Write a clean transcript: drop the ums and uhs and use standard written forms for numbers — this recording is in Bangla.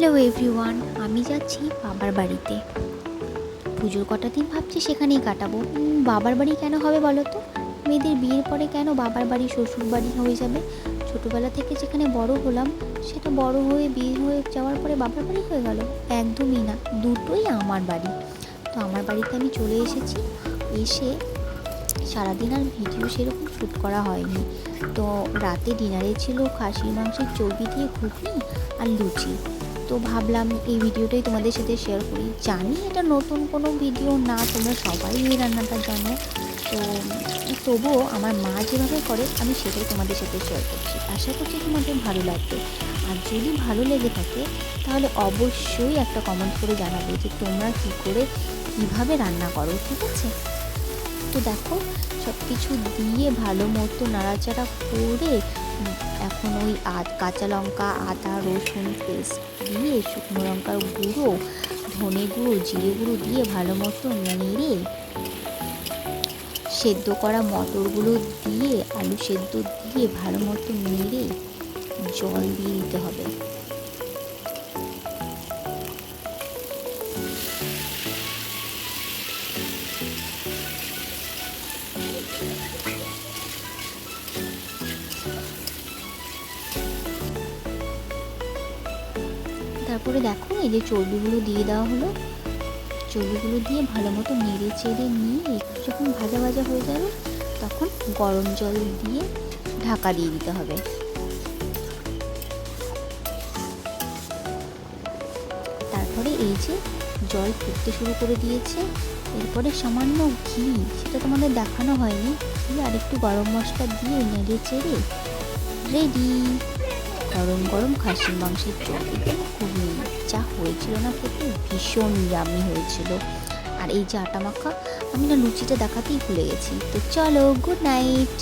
হ্যালো এভরিওয়ান, আমি যাচ্ছি বাবার বাড়িতে। পুজোর কটা দিন ভাবছি সেখানেই কাটাবো। বাবার বাড়ি কেন হবে বলো তো? মেয়েদের বিয়ের পরে কেন বাবার বাড়ি শ্বশুর বাড়ি হয়ে যাবে? ছোটোবেলা থেকে যেখানে বড় হলাম, সেটা বড় হয়ে বিয়ে হয়ে যাওয়ার পরে বাবার বাড়ি হয়ে গেল? একদমই না, দুটোই আমার বাড়ি। তো আমার বাড়িতে আমি চলে এসেছি। এসে সারাদিন আর ভিডিও সেরকম শ্যুট করা হয়নি। তো রাতে ডিনারে ছিল খাসির মাংসের চর্বি দিয়ে ঘুগনি আর লুচি। তো ভাবলাম এই ভিডিওটাই তোমাদের সাথে শেয়ার করি। জানি এটা নতুন কোনো ভিডিও না, তোমরা সবাই এই রান্নাটা জানো। তো তবুও আমার মা যেভাবে করে আমি সেটাই তোমাদের সাথে শেয়ার করছি। আশা করছি তোমাদের ভালো লাগবে। আর যদি ভালো লেগে থাকে তাহলে অবশ্যই একটা কমেন্ট করে জানাবে যে তোমরা কী করে কীভাবে রান্না করো, ঠিক আছে? তো দেখো, সব কিছু দিয়ে ভালো মতো নাড়াচাড়া করে এখন ওই কাঁচা লঙ্কা, আদা, রসুন পেস্ট দিয়ে, শুকনো লঙ্কার গুঁড়ো, ধনে গুঁড়ো, জিরে গুঁড়ো দিয়ে ভালো মতো নেড়ে সেদ্ধ করা মটরগুলো দিয়ে, আলু সেদ্ধ দিয়ে ভালো মতো নেড়ে জল দিয়ে দিতে হবে। তারপরে দেখো, এই যে চর্বিগুলো দিয়ে দেওয়া হলো। চর্বিগুলো দিয়ে ভালো মতো নেড়ে চেড়ে নিয়ে একটু যখন ভাজা ভাজা হয়ে যাবে, তখন গরম জল দিয়ে ঢাকা দিয়ে দিতে হবে। তারপরে এই যে জল ফুটতে শুরু করে দিয়েছে, এরপরে সামান্য ঘি, সেটা তোমাদের দেখানো হয়নি, দিয়ে আর একটু গরম মশলা দিয়ে নেড়ে চেড়ে রেডি গরম গরম খাসির মাংসের চর্বি দিয়ে ঘুগনি। যা হয়েছিল না খেতে, ভীষণ ইয়ামি হয়েছিল। আর এই যে আটা মাখা, আমি না লুচিটা দেখাতেই ভুলে গেছি। তো চলো, গুড নাইট।